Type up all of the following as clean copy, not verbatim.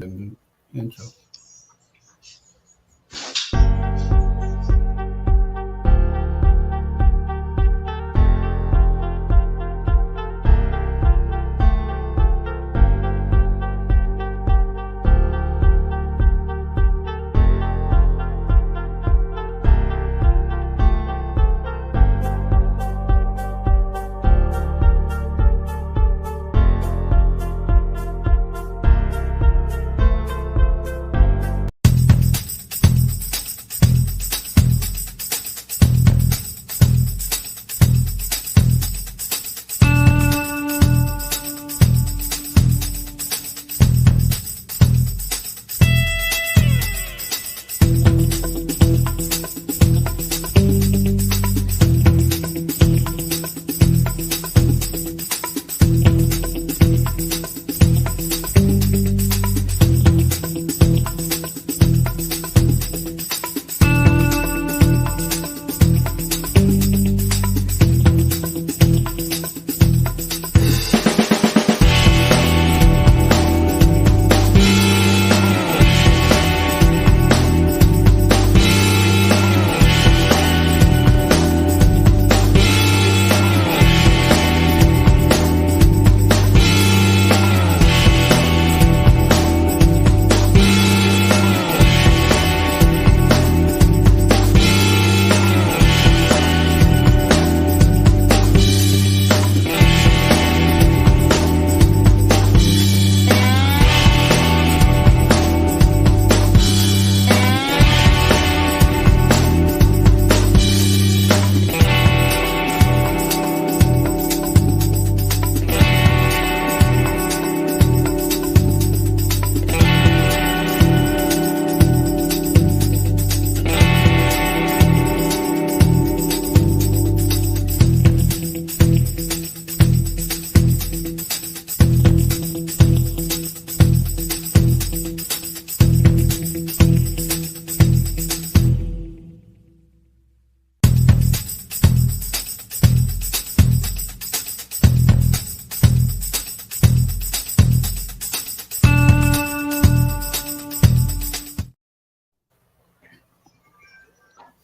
and intro.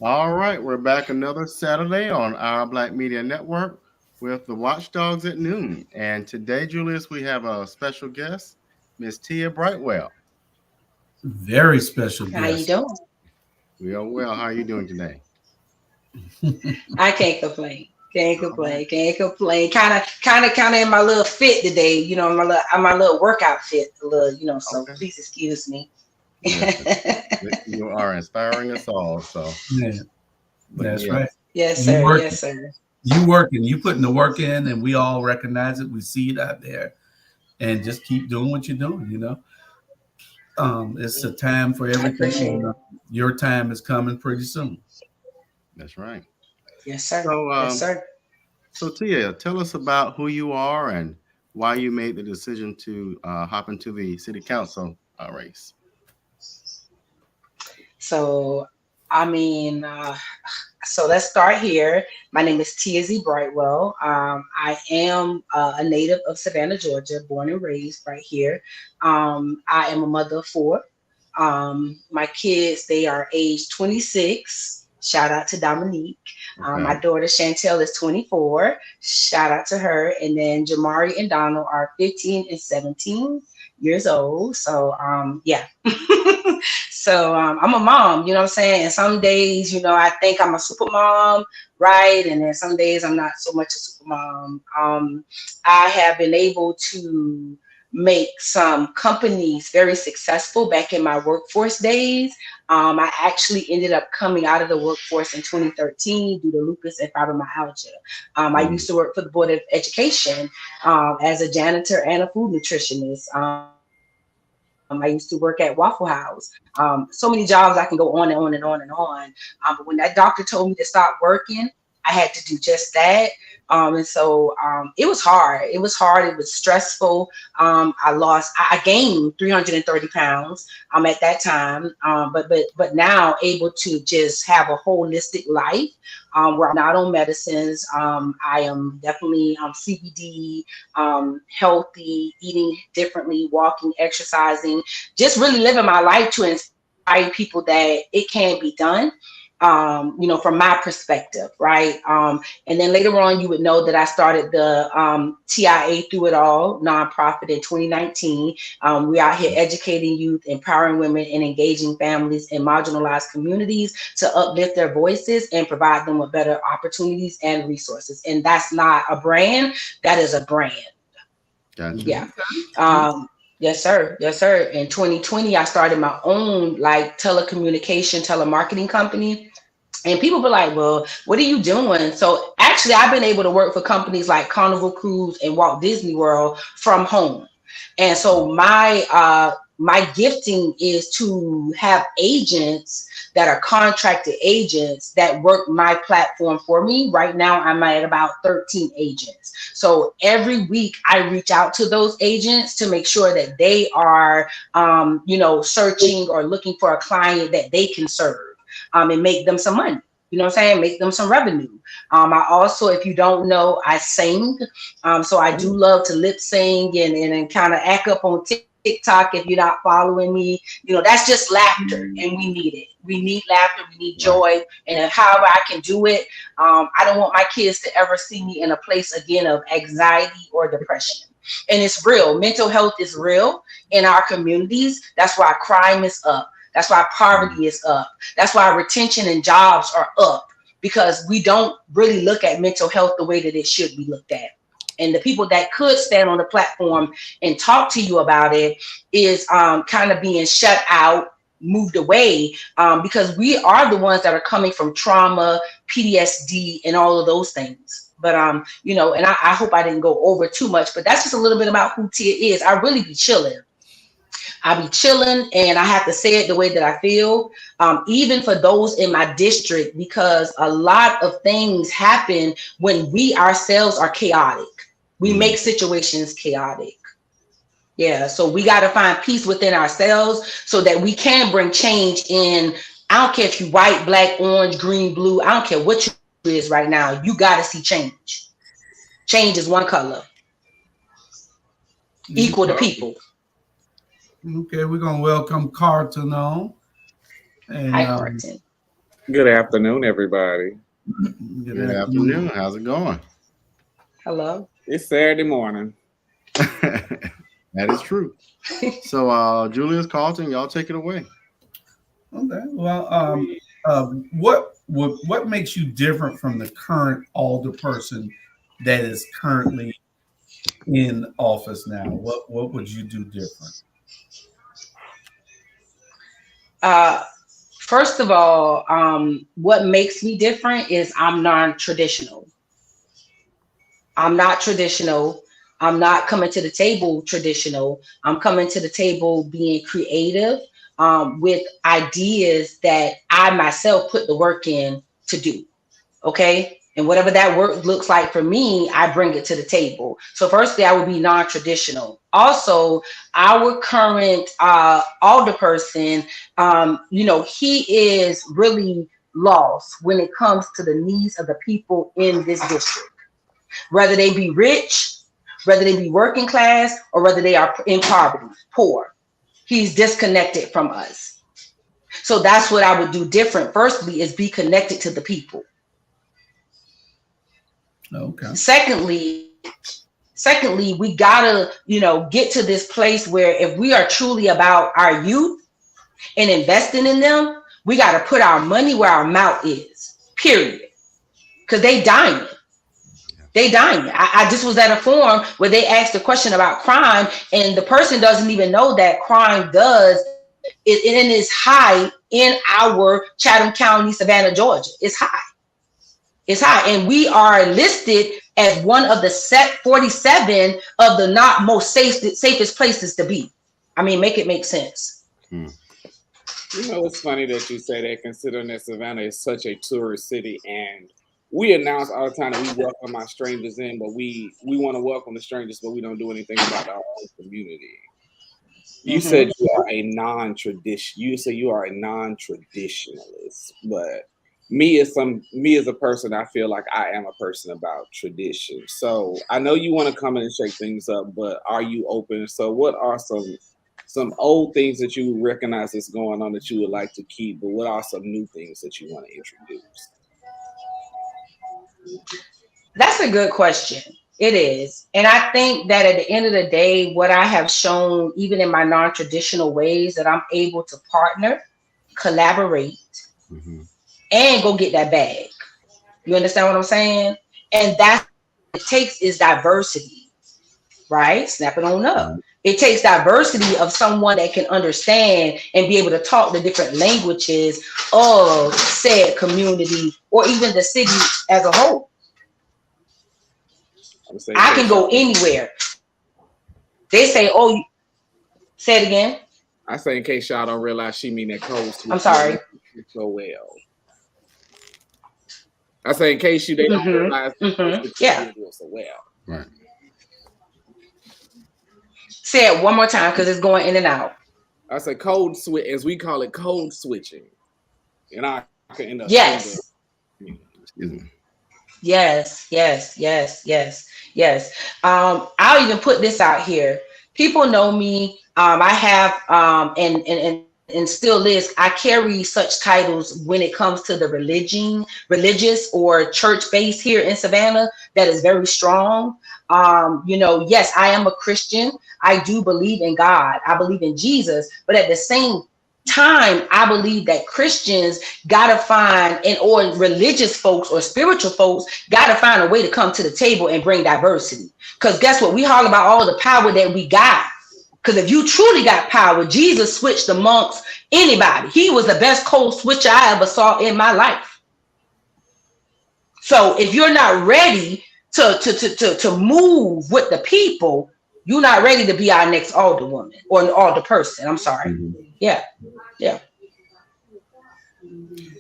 All right, we're back another Saturday on our Black Media Network with the Watch Dogs at noon. And today, Julius, we have a special guest, Miss Tia Brightwell. Very special How you guest. doing? We are well. How are you doing today? I can't complain. Can't All right. complain. Can't complain. Kind of in my little fit today. My little workout fit. A little, So Okay. please excuse me. Listen, you are inspiring us all. So, Yeah, but that's right. yes, Yes, You sir. working. Yes, sir. You working. You putting the work in, and we all recognize it. We see it out there, and just keep doing what you're doing. It's a time for I everything, appreciate and it. your time is coming pretty soon. that's right. Yes, sir. So, Yes, sir. so Tia, tell us about who you are and why you made the decision to hop into the city council race. So, I mean, so let's start here. My name is Tia Brightwell. I am a native of Savannah, Georgia, born and raised right here. I am a mother of four. My kids, they are age 26. Shout out to Dominique. My Okay. daughter Chantel is 24. Shout out to her. And then Jamari and Donald are 15 and 17 years old. So yeah. So I'm a mom, you know what I'm saying? And some days, I think I'm a super mom, right? And then some days I'm not so much a super mom. I have been able to make some companies very successful back in my workforce days. I actually ended up coming out of the workforce in 2013 due to lupus and fibromyalgia. I Mm, used to work for the Board of Education as a janitor and a food nutritionist. I used to work at Waffle House. So many jobs I can go on and on and on and on. But when that doctor told me to stop working, I did. I had to do just that. And so it was hard. It was hard. It was stressful. I gained 330 pounds at that time. But now able to just have a holistic life where I'm not on medicines. I am definitely CBD, healthy, eating differently, walking, exercising, just really living my life to inspire people that it can be done. From my perspective, right? And then later on, you would know that I started the TIA Through It All nonprofit in 2019. We're out here educating youth, empowering women, and engaging families in marginalized communities to uplift their voices and provide them with better opportunities and resources. And that's not a brand, that is a brand. Gotcha. Yeah. Yes, sir. Yes, sir. In 2020, I started my own telecommunication, telemarketing company. And people be like, well, what are you doing? So actually, I've been able to work for companies like Carnival Cruise and Walt Disney World from home. And so my gifting is to have agents that are contracted agents that work my platform for me. Right now, I'm at about 13 agents. So every week I reach out to those agents to make sure that they are, searching or looking for a client that they can serve and make them some money. You know what I'm saying? Make them some revenue. I also, if you don't know, I sing. So I do love to lip sing and kind of act up on TikTok. If you're not following me, that's just laughter, and we need it. We need laughter. We need joy. And however I can do it, I don't want my kids to ever see me in a place again of anxiety or depression. And it's real. Mental health is real in our communities. That's why crime is up. That's why poverty is up. That's why retention and jobs are up, because we don't really look at mental health the way that it should be looked at. And the people that could stand on the platform and talk to you about it is kind of being shut out, moved away, because we are the ones that are coming from trauma, PTSD, and all of those things. But, and I hope I didn't go over too much, but that's just a little bit about who Tia is. I really be chilling. I be chilling, and I have to say it the way that I feel, even for those in my district, because a lot of things happen when we ourselves are chaotic. We make situations chaotic. Yeah, so we got to find peace within ourselves so that we can bring change in. I don't care if you white, black, orange, green, blue. I don't care what you is right now. You got to see change. Change is one color. Equal to people. Okay, we're gonna welcome Carlton on. And, hi, Carlton. Good afternoon, everybody. Good afternoon. How's it going? Hello. It's Saturday morning. That is true. So, Julius, Carlton, y'all take it away. Okay. Well, what makes you different from the current alder person that is currently in office now? What would you do different? First of all, what makes me different is I'm non-traditional. I'm not traditional. I'm not coming to the table traditional. I'm coming to the table being creative with ideas that I myself put the work in to do. Okay. And whatever that work looks like for me, I bring it to the table. So firstly, I would be non-traditional. Also, our current alderperson, he is really lost when it comes to the needs of the people in this district. Whether they be rich, whether they be working class, or whether they are in poverty, poor. He's disconnected from us. So that's what I would do different. Firstly, is be connected to the people. Okay. Secondly, we gotta, get to this place where if we are truly about our youth and investing in them, we gotta put our money where our mouth is. Period. Because they dying. They dying. I just was at a forum where they asked a question about crime, and the person doesn't even know that crime is high in our Chatham County, Savannah, Georgia. It's high. It's high. And we are listed as one of the 47 of the not most safest places to be. I mean, make it make sense. It's funny that you say that, considering that Savannah is such a tourist city and we announce all the time that we welcome our strangers in, but we want to welcome the strangers, but we don't do anything about our own community. You said you are a non-tradition. You say you are a non-traditionalist, but me as a person, I feel like I am a person about tradition. So I know you want to come in and shake things up, but are you open? So what are some old things that you recognize that's going on that you would like to keep, but what are some new things that you want to introduce? That's a good question. It is. And I think that at the end of the day, what I have shown, even in my non-traditional ways, that I'm able to partner, collaborate, and go get that bag. You understand what I'm saying? And that's what it takes is diversity, right? Snap it on up. It takes diversity of someone that can understand and be able to talk the different languages of said community or even the city as a whole. I can go anywhere. They say, "Oh, say it again." I say in case y'all don't realize she mean that code switch. I'm sorry. So well. I say in case they don't realize yeah. So well. Right. Say it one more time because it's going in and out. I say code switch, as we call it, code switching. And I can end up. Yes. Yes. I'll even put this out here. People know me. I have and still is. I carry such titles when it comes to the religious or church base here in Savannah that is very strong. Yes, I am a Christian. I do believe in God. I believe in Jesus. But at the same time, I believe that Christians gotta find, or religious folks or spiritual folks gotta find a way to come to the table and bring diversity. Because guess what? We holler about all the power that we got. Because if you truly got power, Jesus switched amongst anybody. He was the best code switcher I ever saw in my life. So if you're not ready to move with the people, you're not ready to be our next alder woman or an alder person. I'm sorry. Yeah.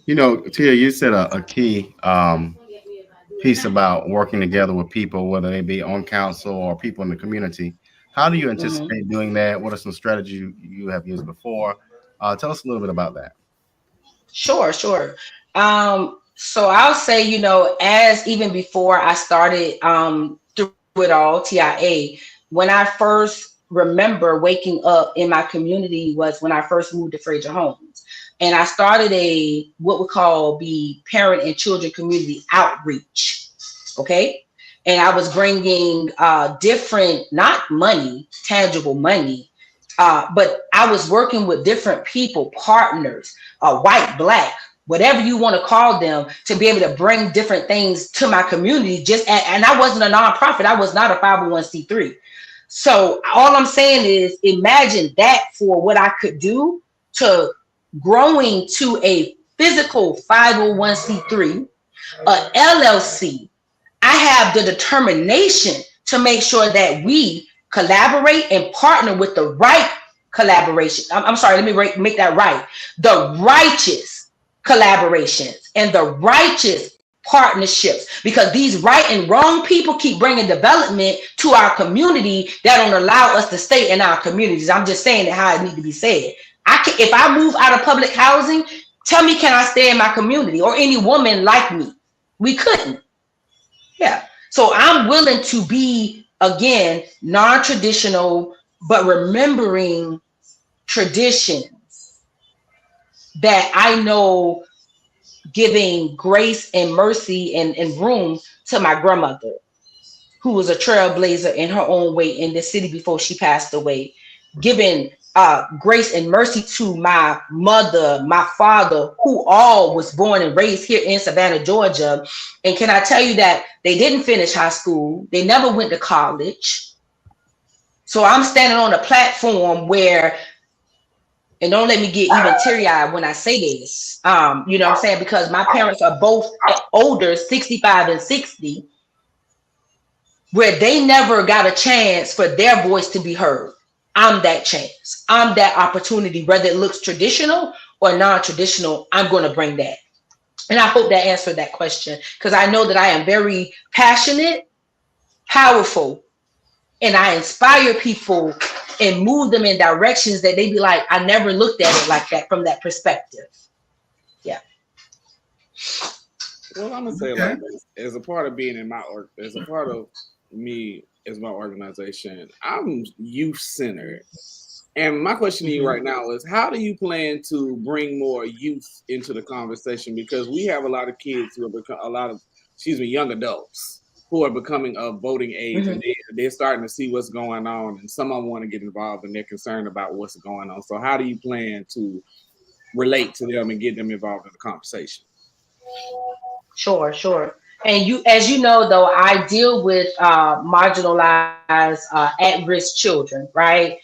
Tia, you said a key piece about working together with people, whether they be on council or people in the community. How do you anticipate doing that? What are some strategies you have used before? Tell us a little bit about that. Sure. So I'll say, as even before I started through it all, TIA, when I first remember waking up in my community was when I first moved to Fraser Homes. And I started what we call the parent and children community outreach. Okay. And I was bringing different, not money, tangible money, but I was working with different people, partners, white, black, whatever you want to call them, to be able to bring different things to my community. And I wasn't a nonprofit. I was not a 501c3. So all I'm saying is imagine that for what I could do to growing to a physical 501c3, a LLC. I have the determination to make sure that we collaborate and partner with the right collaboration. I'm sorry, let me make that right. The righteous collaborations and the righteous partnerships, because these right and wrong people keep bringing development to our community that don't allow us to stay in our communities. I'm just saying it how it needs to be said. If I move out of public housing, tell me, can I stay in my community, or any woman like me? We couldn't. Yeah. So I'm willing to be, again, non-traditional, but remembering traditions that I know, giving grace and mercy and room to my grandmother, who was a trailblazer in her own way in the city before she passed away, giving grace and mercy to my mother, my father, who all was born and raised here in Savannah, Georgia. And can I tell you that they didn't finish high school? They never went to college. So I'm standing on a platform where, and don't let me get even teary-eyed when I say this, you know what I'm saying? Because my parents are both older, 65 and 60, where they never got a chance for their voice to be heard. I'm that chance. I'm that opportunity, whether it looks traditional or non-traditional, I'm going to bring that. And I hope that answered that question, because I know that I am very passionate, powerful, and I inspire people and move them in directions that they be like, I never looked at it like that from that perspective. Yeah. Well, I'm gonna say Okay. like this: as a part of being in my as a part of me as my organization, I'm youth centered. And my question to you right now is, how do you plan to bring more youth into the conversation? Because we have a lot of kids who are young adults who are becoming of voting age, and they're starting to see what's going on, and some of them want to get involved, and they're concerned about what's going on. So, how do you plan to relate to them and get them involved in the conversation? Sure. And as you know, though, I deal with marginalized, at-risk children, right?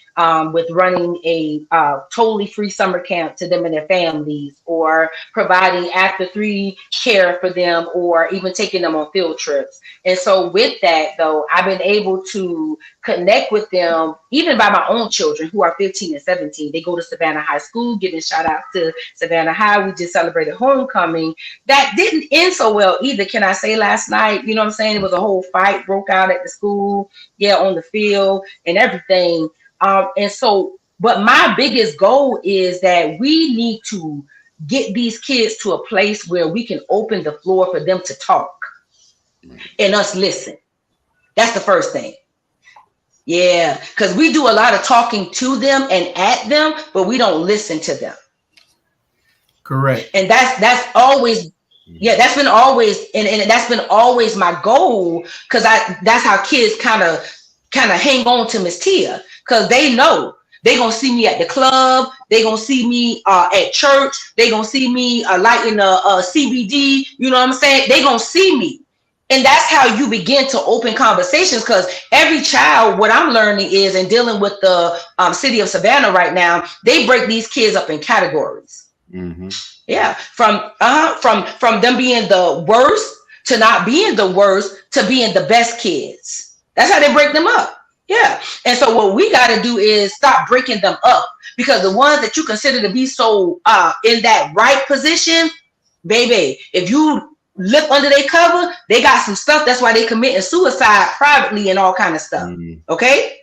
With running a totally free summer camp to them and their families, or providing after three care for them, or even taking them on field trips. And so with that, though, I've been able to connect with them, even by my own children who are 15 and 17. They go to Savannah High School, giving shout out to Savannah High. We just celebrated homecoming. That didn't end so well either, can I say, last night. You know what I'm saying? It was a whole fight broke out at the school, on the field and everything. And so, but my biggest goal is that we need to get these kids to a place where we can open the floor for them to talk and us listen. That's the first thing. Yeah, because we do a lot of talking to them and at them, but we don't listen to them. Correct. And that's always, that's been always, and that's been always my goal, because that's how kids kind of hang on to Miss Tia, because they know they're gonna see me at the club, they're gonna see me at church, they're gonna see me lighting a CBD, you know what I'm saying? They're gonna see me. And that's how you begin to open conversations, because every child, what I'm learning is, and dealing with the city of Savannah right now, they break these kids up in categories. Mm-hmm. Yeah, from them being the worst to not being the worst to being the best kids. That's how they break them up. Yeah. And so what we got to do is stop breaking them up, because the ones that you consider to be so in that right position, baby, if you look under their cover, they got some stuff. That's why they committing suicide privately and all kind of stuff. Okay.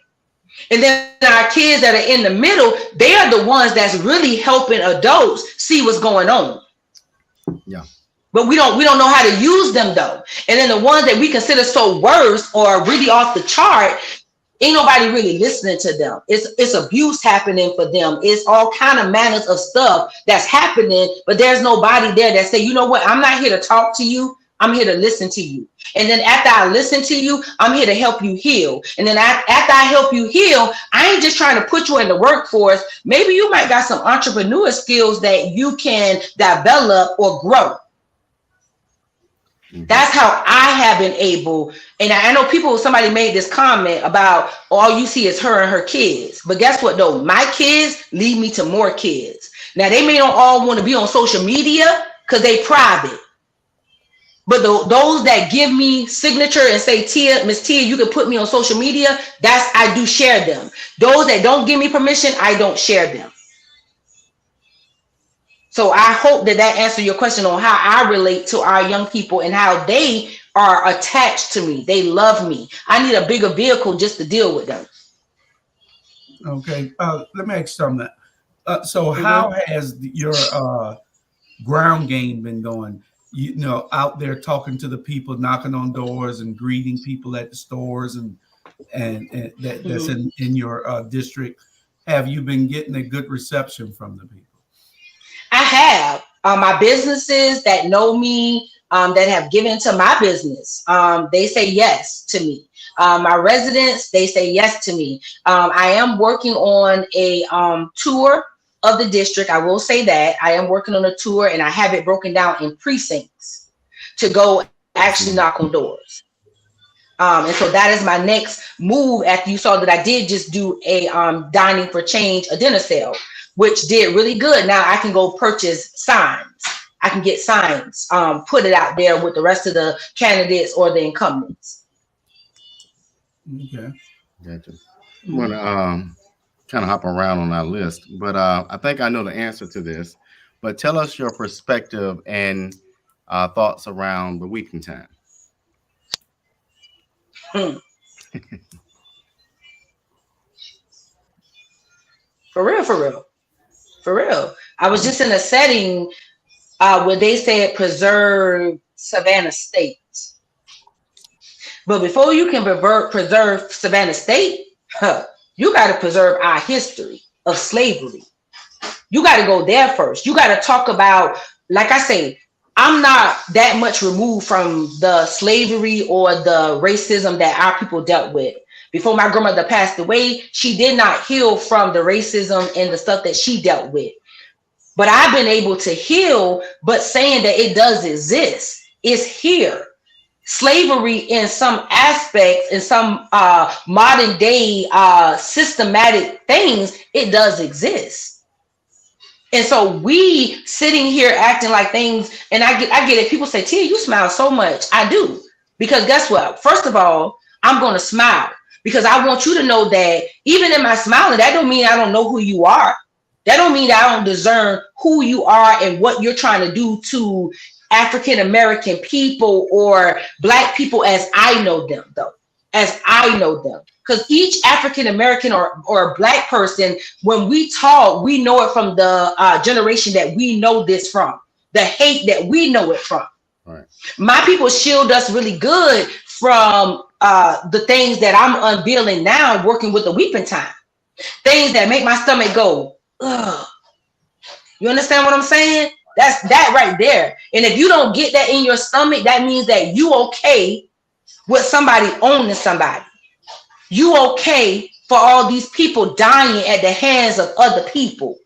And then our kids that are in the middle, they are the ones that's really helping adults see what's going on. Yeah. But we don't know how to use them, though. And then the ones that we consider so worse or really off the chart, ain't nobody really listening to them. It's abuse happening for them. It's all kind of manners of stuff that's happening, but there's nobody there that say, you know what, I'm not here to talk to you. I'm here to listen to you. And then after I listen to you, I'm here to help you heal. And then after I help you heal, I ain't just trying to put you in the workforce. Maybe you might got some entrepreneur skills that you can develop or grow. That's how I have been able. And I know somebody made this comment about all you see is her and her kids. But guess what, though? My kids lead me to more kids. Now, they may not all want to be on social media because they private. But those that give me signature and say, Tia, Miss Tia, you can put me on social media, I do share them. Those that don't give me permission, I don't share them. So I hope that answers your question on how I relate to our young people and how they are attached to me. They love me. I need a bigger vehicle just to deal with them. Okay. Let me ask something. So how has your ground game been going? You know, out there talking to the people, knocking on doors and greeting people at the stores and that's in your district. Have you been getting a good reception from the people? I have. My businesses that know me, that have given to my business, they say yes to me. My residents, they say yes to me. I am working on a tour of the district. I will say that I am working on a tour, and I have it broken down in precincts to go actually knock on doors. And so that is my next move. After you saw that I did just do a dining for change, a dinner sale, which did really good. Now I can go purchase signs. I can get signs, put it out there with the rest of the candidates or the incumbents. Okay. Gotcha. I'm gonna kind of hop around on our list, but I think I know the answer to this. But tell us your perspective and thoughts around the weeping time. For real, for real, for real. I was just in a setting where they said preserve Savannah State. But before you can preserve Savannah State, you got to preserve our history of slavery. You got to go there first. You got to talk about, like I say, I'm not that much removed from the slavery or the racism that our people dealt with. Before my grandmother passed away, she did not heal from the racism and the stuff that she dealt with. But I've been able to heal, but saying that it does exist, it's here. Slavery in some aspects, in some modern day systematic things, it does exist. And so we sitting here acting like things, and I get it. People say, Tia, you smile so much. I do. Because guess what? First of all, I'm going to smile because I want you to know that even in my smiling, that don't mean I don't know who you are. That don't mean that I don't discern who you are and what you're trying to do to African-American people or Black people as I know them, though, as I know them. Because each African-American or Black person, when we talk, we know it from the generation that we know this from, the hate that we know it from. Right. My people shield us really good from the things that I'm unveiling now, working with the weeping time. Things that make my stomach go, ugh. You understand what I'm saying? That's that right there. And if you don't get that in your stomach, that means that you okay with somebody owning somebody. You okay for all these people dying at the hands of other people.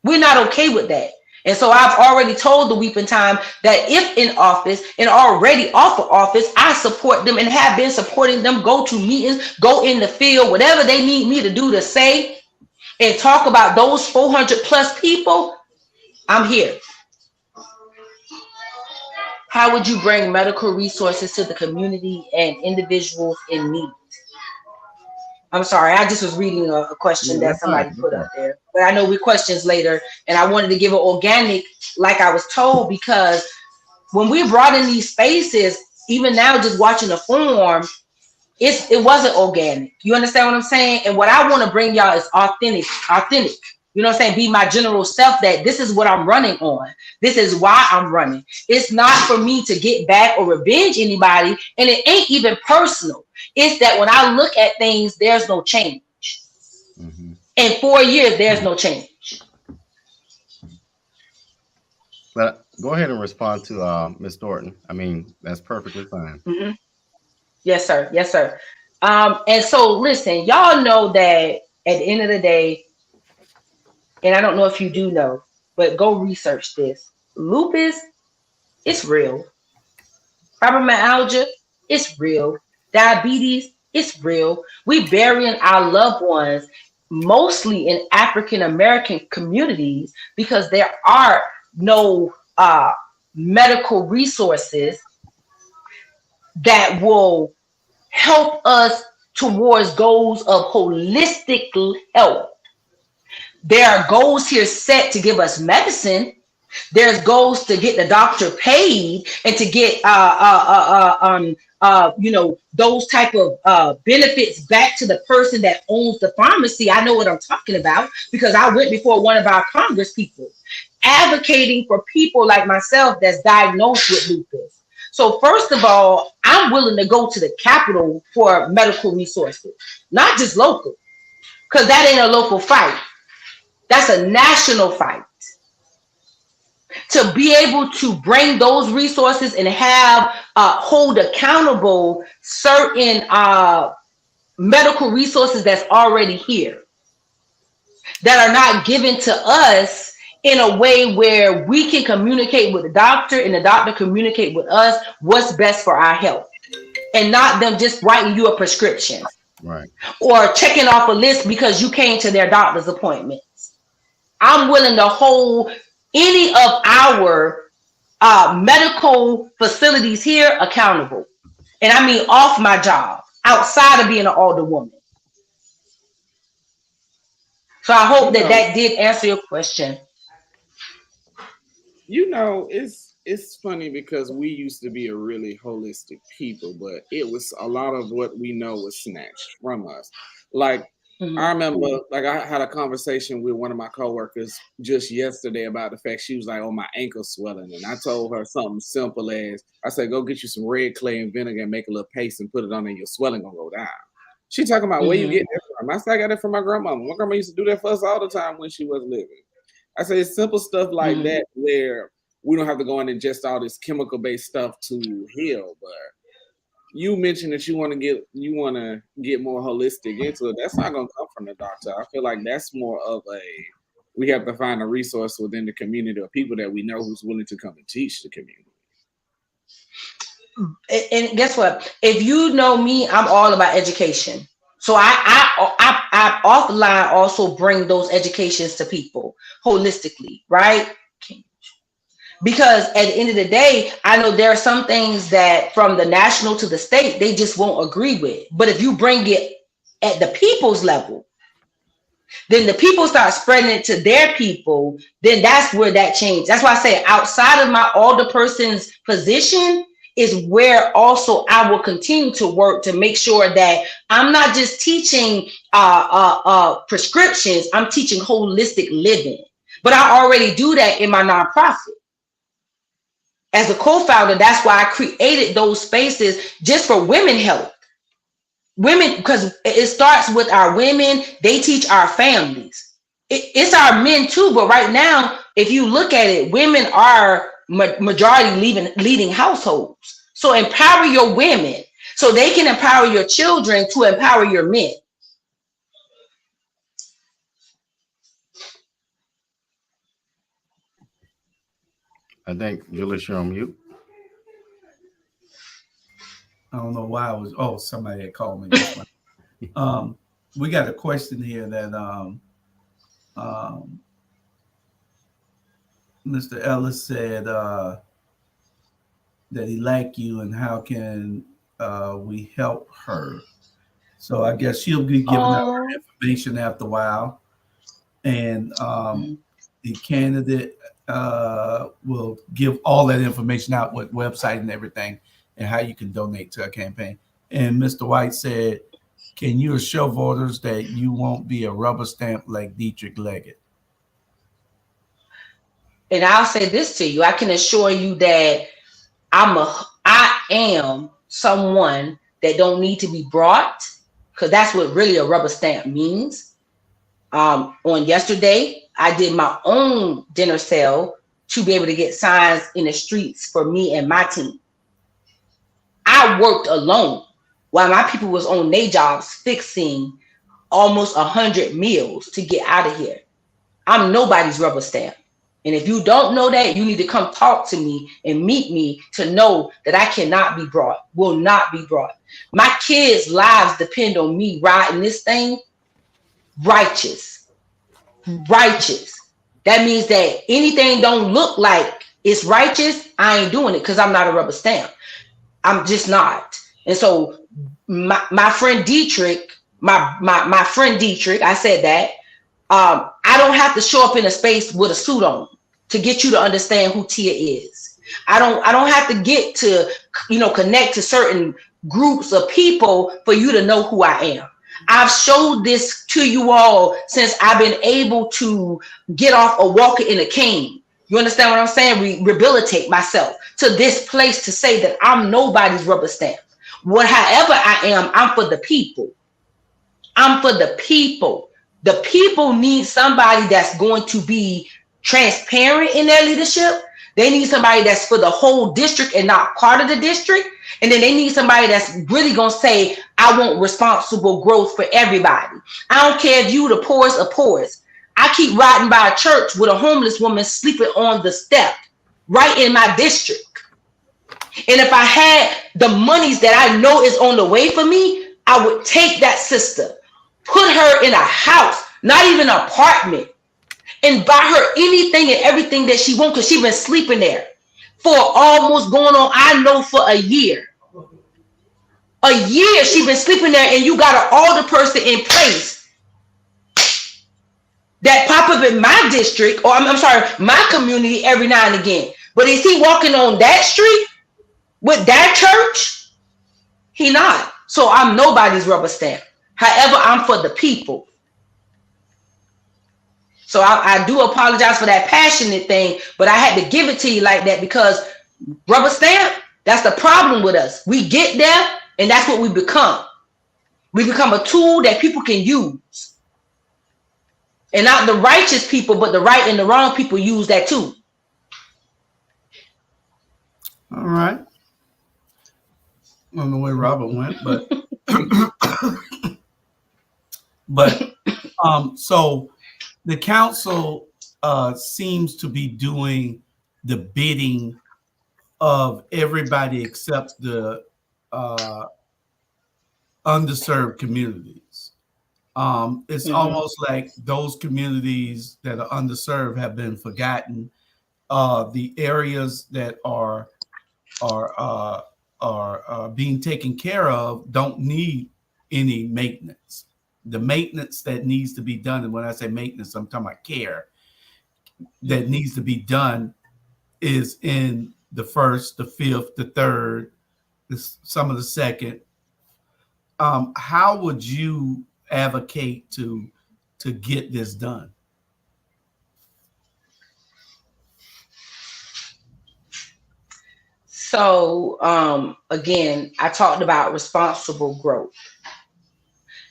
We're not okay with that. And so I've already told the weeping time that if in office and already off of office, I support them and have been supporting them, go to meetings, go in the field, whatever they need me to do to say and talk about those 400 plus people, I'm here. How would you bring medical resources to the community and individuals in need? I'm sorry, I just was reading a question that somebody put up there. But I know we questions later, and I wanted to give it organic like I was told, because when we brought in these spaces, even now just watching the form, it wasn't organic. You understand what I'm saying? And what I want to bring y'all is authentic. You know what I'm saying? Be my general self, that this is what I'm running on. This is why I'm running. It's not for me to get back or revenge anybody, and it ain't even personal. It's that when I look at things, there's no change. Mm-hmm. In 4 years, there's no change. But go ahead and respond to Ms. Thornton. I mean, that's perfectly fine. Mm-hmm. Yes, sir. Yes, sir. And so listen, y'all know that at the end of the day, and I don't know if you do know, but go research this. Lupus, it's real. Fibromyalgia, it's real. Diabetes, it's real. We burying our loved ones mostly in African American communities because there are no medical resources that will help us towards goals of holistic health. There are goals here set to give us medicine. There's goals to get the doctor paid and to get those type of benefits back to the person that owns the pharmacy. I know what I'm talking about because I went before one of our Congress people advocating for people like myself that's diagnosed with lupus. So first of all, I'm willing to go to the Capitol for medical resources, not just local, because that ain't a local fight. That's a national fight. To be able to bring those resources and have hold accountable certain medical resources that's already here that are not given to us in a way where we can communicate with the doctor and the doctor communicate with us what's best for our health, and not them just writing you a prescription, right, or checking off a list because you came to their doctor's appointments. I'm willing to hold any of our medical facilities here accountable. And I mean off my job, outside of being an older woman. So I hope that did answer your question. You know, it's it's funny because we used to be a really holistic people, but it was a lot of what we know was snatched from us. Like I remember, like I had a conversation with one of my coworkers just yesterday about the fact she was like, "Oh, my ankle swelling," and I told her something simple as I said, "Go get you some red clay and vinegar and make a little paste and put it on, and your swelling gonna go down." She talking about where you get that from. I said, "I got it from my grandmama. My grandma used to do that for us all the time when she was living." I say it's simple stuff like that where we don't have to go and ingest all this chemical based stuff to heal. But you mentioned that you want to get more holistic into it. That's not going to come from the doctor. I feel like that's more of we have to find a resource within the community of people that we know who's willing to come and teach the community. And guess what? If you know me, I'm all about education. So I offline also bring those educations to people holistically, right? Because at the end of the day, I know there are some things that from the national to the state, they just won't agree with. But if you bring it at the people's level, then the people start spreading it to their people, then that's where that change. That's why I say outside of my older person's position is where also I will continue to work to make sure that I'm not just teaching prescriptions, I'm teaching holistic living. But I already do that in my nonprofit. As a co-founder, that's why I created those spaces just for women health. Women, because it starts with our women, they teach our families. It's our men too, but right now, if you look at it, women are majority leading households. So empower your women so they can empower your children to empower your men. I think Julius, you're on mute. I don't know why I was. Oh, somebody had called me. We got a question here that Mr. Ellis said that he liked you and how can we help her? So I guess she'll be giving out her information after a while, and the candidate will give all that information out with website and everything and how you can donate to a campaign. And Mr. White said, can you assure voters that you won't be a rubber stamp like Dietrich Leggett? And I'll say this to you. I can assure you that I am someone that don't need to be brought, because that's what really a rubber stamp means. On yesterday, I did my own dinner sale to be able to get signs in the streets for me and my team. I worked alone while my people was on their jobs fixing almost 100 meals to get out of here. I'm nobody's rubber stamp. And if you don't know that, you need to come talk to me and meet me to know that I cannot be brought, will not be brought. My kids' lives depend on me riding this thing righteous. That means that anything don't look like it's righteous, I ain't doing it because I'm not a rubber stamp. I'm just not. And so my friend Dietrich, my friend Dietrich, I said that, I don't have to show up in a space with a suit on to get you to understand who Tia is. I don't have to get to, connect to certain groups of people for you to know who I am. I've showed this to you all since I've been able to get off a walker in a cane. You understand what I'm saying? Rehabilitate myself to this place to say that I'm nobody's rubber stamp. However I am, I'm for the people. I'm for the people. The people need somebody that's going to be transparent in their leadership. They need somebody that's for the whole district and not part of the district. And then they need somebody that's really going to say, I want responsible growth for everybody. I don't care if you the poorest of poorest. I keep riding by a church with a homeless woman sleeping on the step right in my district. And if I had the monies that I know is on the way for me, I would take that sister, put her in a house, not even an apartment, and buy her anything and everything that she wants because she's been sleeping there for almost going on, I know, for a year. A year she's been sleeping there, and you got an older person in place that pop up in my district, or I'm sorry, my community every now and again. But is he walking on that street with that church? He not. So I'm nobody's rubber stamp. However, I'm for the people. So I do apologize for that passionate thing, but I had to give it to you like that because rubber stamp, that's the problem with us. We get there and that's what we become. We become a tool that people can use. And not the righteous people, but the right and the wrong people use that too. All right. I don't know where Robert went, but so the council seems to be doing the bidding of everybody except the underserved communities. It's almost like those communities that are underserved have been forgotten. The areas that are being taken care of don't need any maintenance. The maintenance that needs to be done, and when I say maintenance, I'm talking about care, that needs to be done is in the first, the fifth, the third, some of the second. How would you advocate to get this done? So again, I talked about responsible growth.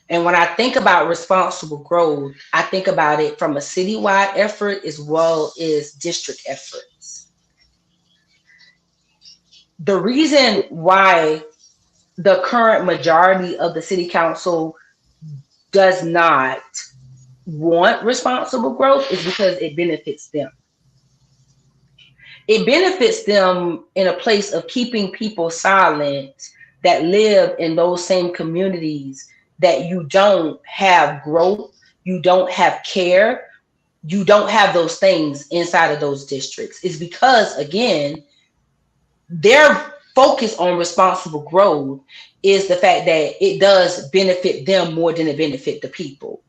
And when I think about responsible growth, I think about it from a citywide effort as well as district efforts. The reason why the current majority of the city council does not want responsible growth is because it benefits them. It benefits them in a place of keeping people silent that live in those same communities that you don't have growth, you don't have care, you don't have those things inside of those districts. It's because, again, their focus on responsible growth is the fact that it does benefit them more than it benefit the people.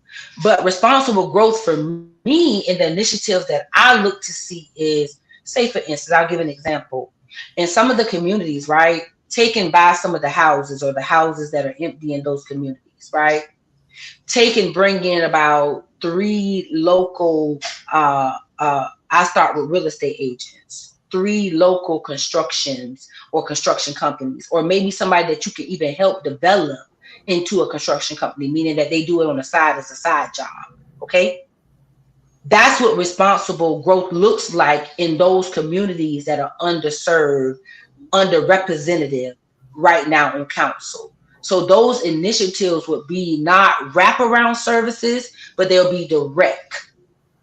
But responsible growth for me and the initiatives that I look to see is, say for instance, I'll give an example. In some of the communities, right, taking by some of the houses or the houses that are empty in those communities, right, take and bring in about 3 local, I start with real estate agents, 3 local constructions or construction companies, or maybe somebody that you can even help develop into a construction company, meaning that they do it on the side as a side job. Okay. That's what responsible growth looks like in those communities that are underserved, underrepresented right now in council. So those initiatives would be not wraparound services, but they'll be direct,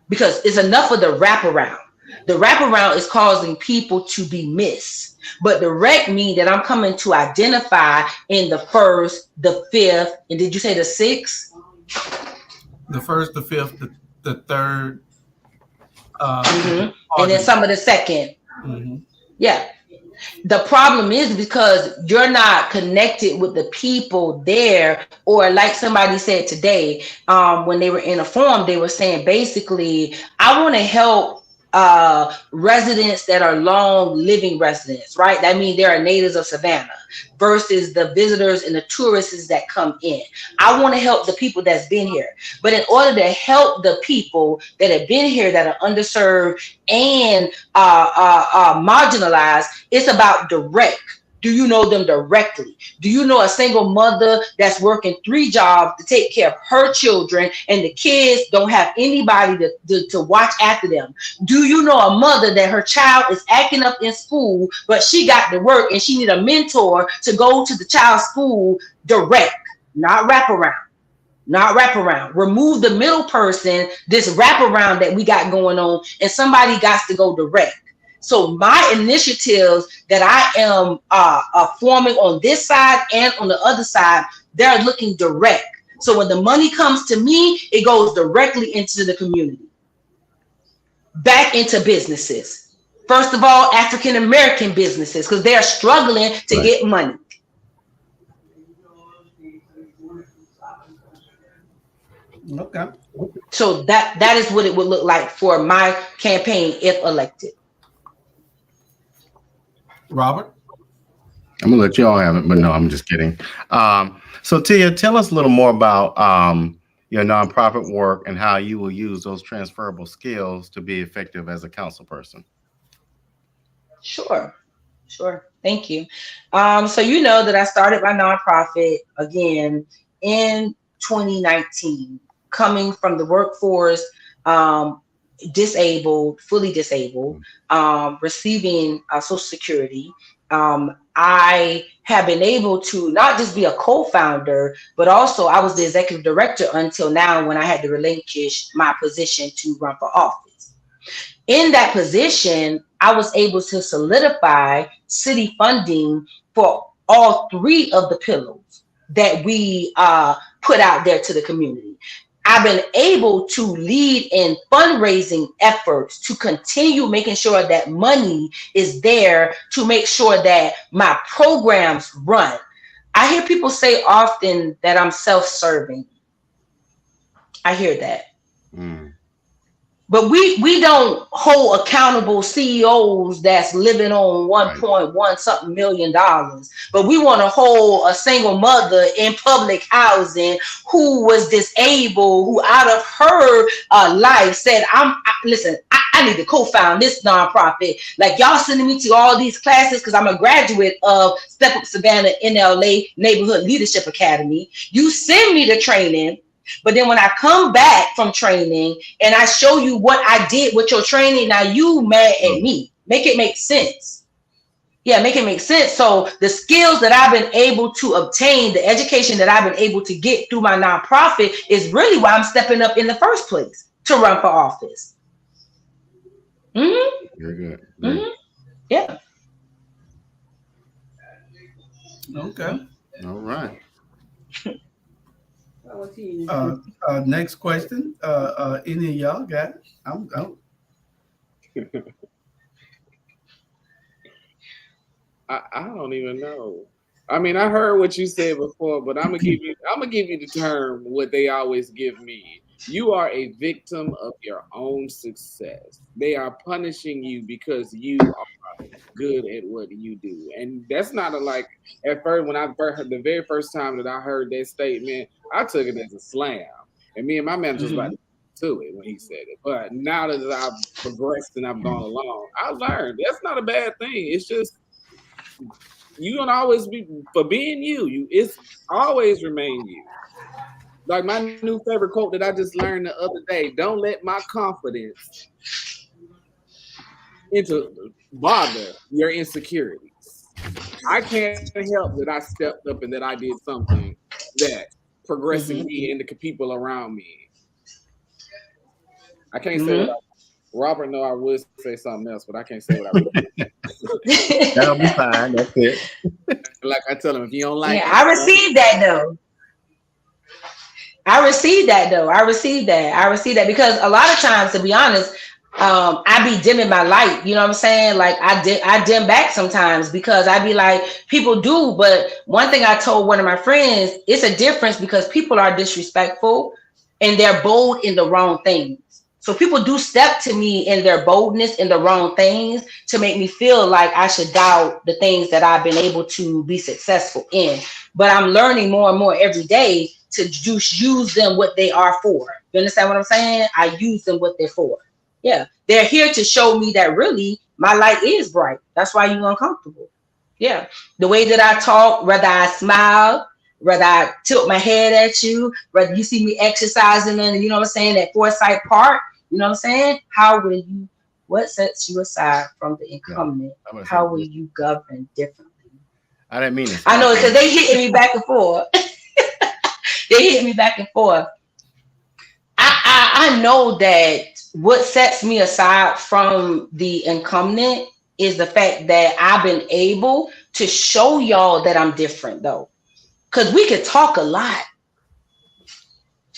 because it's enough of the wraparound. The wraparound is causing people to be missed, but direct means that I'm coming to identify in the first, the fifth, and did you say the 6th? The first, the fifth, the third, and then some of the second. Yeah. The problem is because you're not connected with the people there, or like somebody said today, when they were in a forum, they were saying basically, I want to help residents that are long living residents, right? That means they are natives of Savannah versus the visitors and the tourists that come in. I want to help the people that's been here. But in order to help the people that have been here that are underserved and marginalized, it's about direct. Do you know them directly? Do you know a single mother that's working 3 jobs to take care of her children and the kids don't have anybody to watch after them? Do you know a mother that her child is acting up in school, but she got to work and she need a mentor to go to the child's school? Direct, not wraparound. Not wraparound. Remove the middle person, this wraparound that we got going on, and somebody got to go direct. So my initiatives that I am forming on this side and on the other side, they're looking direct. So when the money comes to me, it goes directly into the community, back into businesses. First of all, African-American businesses, because they're struggling to get money. Okay. So that is what it would look like for my campaign if elected. Robert? I'm gonna let you all have it, but no, I'm just kidding. So Tia, tell us a little more about your nonprofit work and how you will use those transferable skills to be effective as a council person. Sure. Thank you. So you know that I started my nonprofit again in 2019, coming from the workforce, disabled, fully disabled, receiving Social Security. I have been able to not just be a co-founder, but also I was the executive director until now when I had to relinquish my position to run for office. In that position, I was able to solidify city funding for all three of the pillars that we put out there to the community. I've been able to lead in fundraising efforts to continue making sure that money is there to make sure that my programs run. I hear people say often that I'm self-serving. I hear that. But we don't hold accountable CEOs that's living on 1.1 something million dollars. But we want to hold a single mother in public housing who was disabled, who out of her life said, listen, I need to co-found this nonprofit. Like y'all sending me to all these classes because I'm a graduate of Step Up Savannah NLA Neighborhood Leadership Academy. You send me the training. But then when I come back from training and I show you what I did with your training, now you mad at me. Make it make sense. Yeah, make it make sense. So the skills that I've been able to obtain, the education that I've been able to get through my nonprofit is really why I'm stepping up in the first place to run for office. Very good. Yeah. Okay. All right. Next question. Any of y'all got it? I'm I don't even know. I mean, I heard what you said before, but I'm gonna give you the term what they always give me. You are a victim of your own success. They are punishing you because you are good at what you do. And that's not at first, when I heard the very first time that I heard that statement, I took it as a slam. And me and my manager was about to it when he said it. But now that I've progressed and I've gone along, I learned that's not a bad thing. It's just you're gonna always be for being you. It's always remain you. Like my new favorite quote that I just learned the other day: "Don't let my confidence bother your insecurities." I can't help that I stepped up and that I did something that progressing me and the people around me. I can't say what Robert. No, I would say something else, but I can't say what I would. That'll be fine. That's it. Like I tell him, if you don't like it, I received that though. I received that because a lot of times, to be honest, I be dimming my light. You know what I'm saying? Like I dim back sometimes because I be like, people do. But one thing I told one of my friends, it's a difference because people are disrespectful and they're bold in the wrong things. So people do step to me in their boldness in the wrong things to make me feel like I should doubt the things that I've been able to be successful in. But I'm learning more and more every day to just use them what they are for. You understand what I'm saying? I use them what they're for. Yeah. They're here to show me that really my light is bright. That's why you're uncomfortable. Yeah. The way that I talk, whether I smile, whether I tilt my head at you, whether you see me exercising and you know what I'm saying, at Forsyth Park, you know what I'm saying? What sets you aside from the incumbent? How will you govern differently? I didn't mean it. I know, because they hitting me back and forth. They hit me back and forth. I know that what sets me aside from the incumbent is the fact that I've been able to show y'all that I'm different, though. Because we could talk a lot.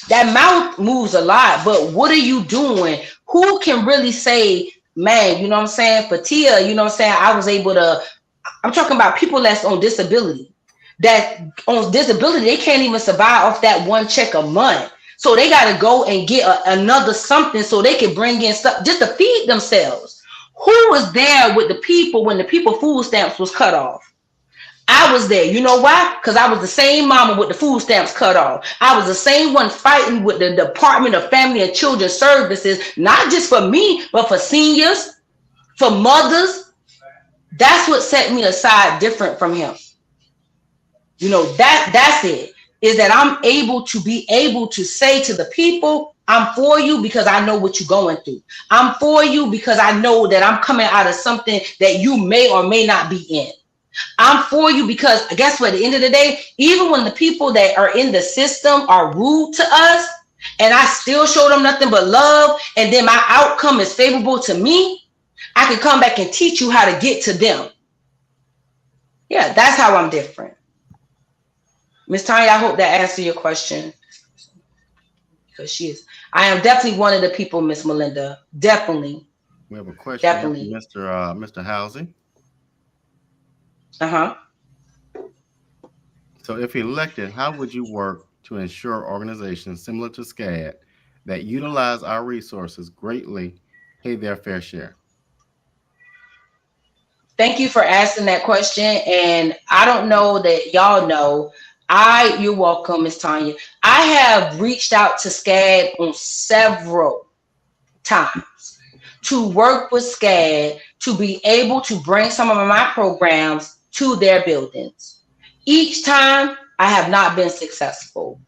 That mouth moves a lot, but what are you doing? Who can really say, man, you know what I'm saying? For Tia, you know what I'm saying? I was able to, I'm talking about people that's on disability. That on disability, they can't even survive off that one check a month. So they got to go and get another something so they can bring in stuff just to feed themselves. Who was there with the people when the people food stamps was cut off? I was there. You know why? Because I was the same mama with the food stamps cut off. I was the same one fighting with the Department of Family and Children Services, not just for me, but for seniors, for mothers. That's what set me aside different from him. You know, that's it. Is that I'm able to say to the people, I'm for you because I know what you're going through. I'm for you because I know that I'm coming out of something that you may or may not be in. I'm for you because guess what? At the end of the day, even when the people that are in the system are rude to us, and I still show them nothing but love, and then my outcome is favorable to me, I can come back and teach you how to get to them. Yeah, that's how I'm different. Miss Tanya, I hope that answered your question. Because she is. I am definitely one of the people, Miss Melinda. Definitely. We have a question Definitely. from Mr. Housing. Uh-huh. So if elected, how would you work to ensure organizations similar to SCAD that utilize our resources greatly pay their fair share? Thank you for asking that question. And I don't know that y'all know. You're welcome, Miss Tanya. I have reached out to SCAD on several times to work with SCAD to be able to bring some of my programs to their buildings. Each time I have not been successful.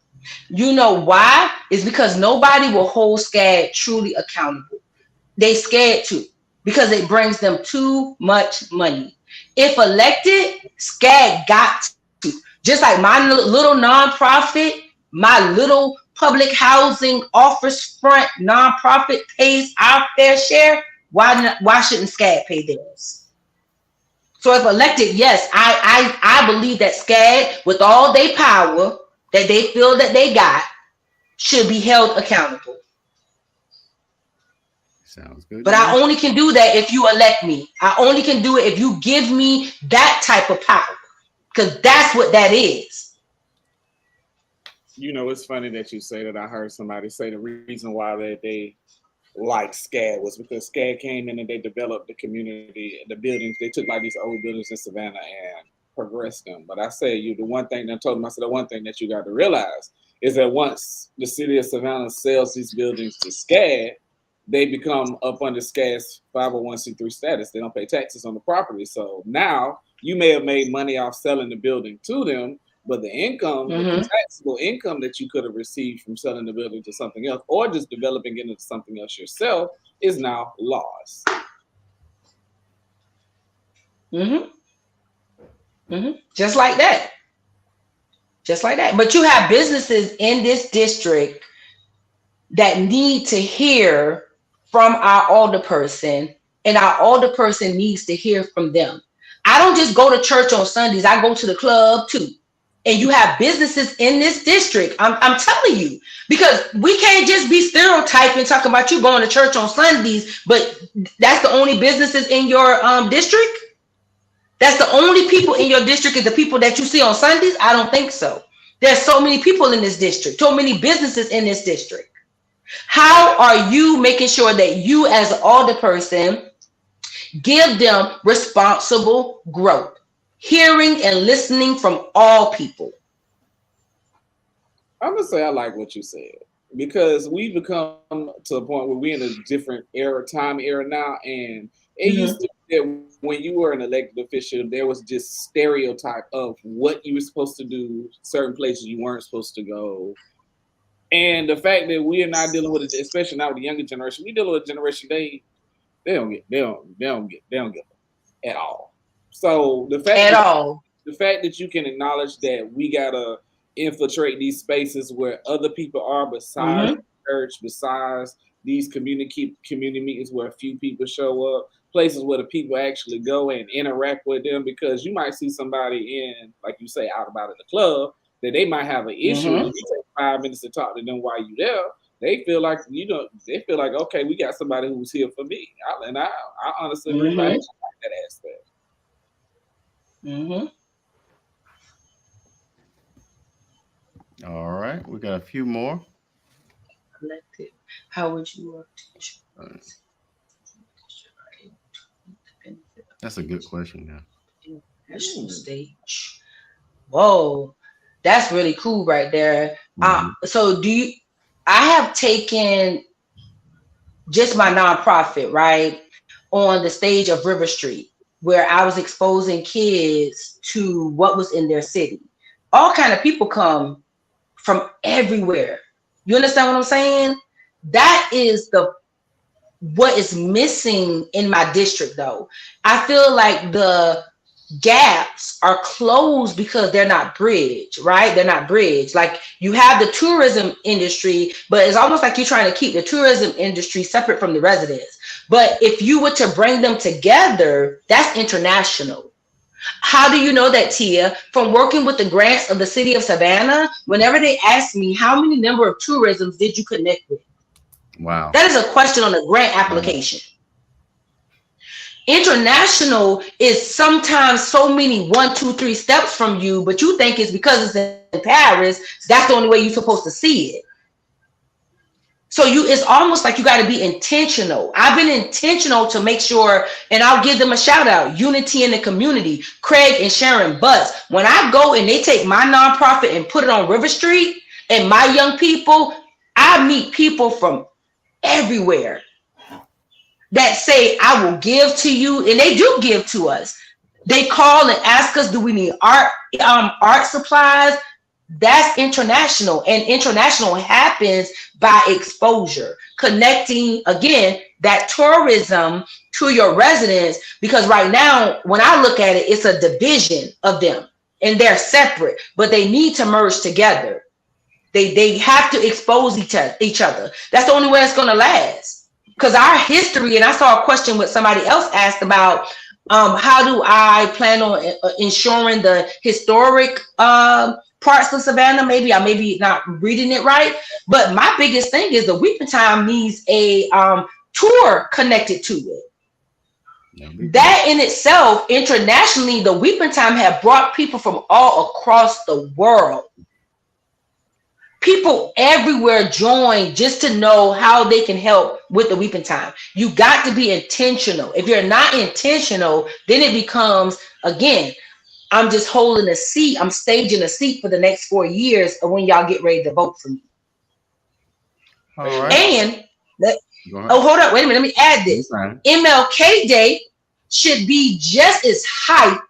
You know why? It's because nobody will hold SCAD truly accountable. They scared to because it brings them too much money. If elected, SCAD got to. Just like my little nonprofit, my little public housing office front nonprofit pays our fair share, why shouldn't SCAD pay theirs? So if elected, yes, I believe that SCAD, with all their power that they feel that they got, should be held accountable. Sounds good. But I only can do that if you elect me. I only can do it if you give me that type of power, because that's what that is. You know, it's funny that you say that. I heard somebody say the reason why they like SCAD was because SCAD came in and they developed the community, the buildings. They took like these old buildings in Savannah and progressed them. But I say the one thing that I told them, I said the one thing that you got to realize is that once the city of Savannah sells these buildings to SCAD, they become up under SCAD's 501c3 status. They don't pay taxes on the property. So now you may have made money off selling the building to them, but the income, the taxable income that you could have received from selling the building to something else or just developing it into something else yourself is now lost. Just like that. Just like that. But you have businesses in this district that need to hear from our alderperson, and our alderperson needs to hear from them. I don't just go to church on Sundays. I go to the club too. And you have businesses in this district. I'm telling you, because we can't just be stereotyping, talking about you going to church on Sundays, but that's the only businesses in your district. That's the only people in your district is the people that you see on Sundays. I don't think so. There's so many people in this district, so many businesses in this district. How are you making sure that you as an alderperson give them responsible growth, hearing and listening from all people? I'm gonna say I like what you said, because we become to a point where we're in a different time era now, and it used to be that when you were an elected official, there was just stereotype of what you were supposed to do, certain places you weren't supposed to go. And the fact that we are not dealing with it, especially now with the younger generation, we deal with a generation they don't get at all. So the fact that you can acknowledge that we gotta infiltrate these spaces where other people are besides church, besides these community meetings where a few people show up, places where the people actually go and interact with them, because you might see somebody in, like you say, out about at the club, that they might have an issue. You take 5 minutes to talk to them while you're there. They feel like, they feel like, okay, we got somebody who's here for me. I honestly really like that aspect. All right, we got a few more. How would you work? That's a good question. Yeah. National stage. Whoa, that's really cool right there. Mhm. So I have taken just my nonprofit, right, on the stage of River Street, where I was exposing kids to what was in their city. All kind of people come from everywhere. You understand what I'm saying? That is what is missing in my district, though. I feel like the gaps are closed because they're not bridged, right? They're not bridged. Like you have the tourism industry, but it's almost like you're trying to keep the tourism industry separate from the residents. But if you were to bring them together, that's international. How do you know that, Tia? From working with the grants of the city of Savannah, whenever they ask me how many number of tourisms did you connect with? Wow. That is a question on a grant application. International is sometimes so many 1, 2, 3 steps from you, but you think it's because it's in Paris. That's the only way you're supposed to see it. So it's almost like you got to be intentional. I've been intentional to make sure, and I'll give them a shout out. Unity in the community, Craig and Sharon Butts. When I go and they take my nonprofit and put it on River Street, and my young people, I meet people from everywhere that say, I will give to you, and they do give to us. They call and ask us, do we need art supplies? That's international, and international happens by exposure, connecting again that tourism to your residents. Because right now, when I look at it, it's a division of them, and they're separate, but they need to merge together. They have to expose each other. That's the only way it's going to last. Because our history, and I saw a question what somebody else asked about, how do I plan on ensuring the historic parts of Savannah? Maybe I may be not reading it right, but my biggest thing is the Weeping Time needs a tour connected to it. That in itself, internationally, the Weeping Time have brought people from all across the world. People everywhere join just to know how they can help with the Weeping Time. You got to be intentional. If you're not intentional, then it becomes, again, I'm just holding a seat. I'm staging a seat for the next 4 years of when y'all get ready to vote for me. All right. And hold up, wait a minute. Let me add this. MLK Day should be just as hype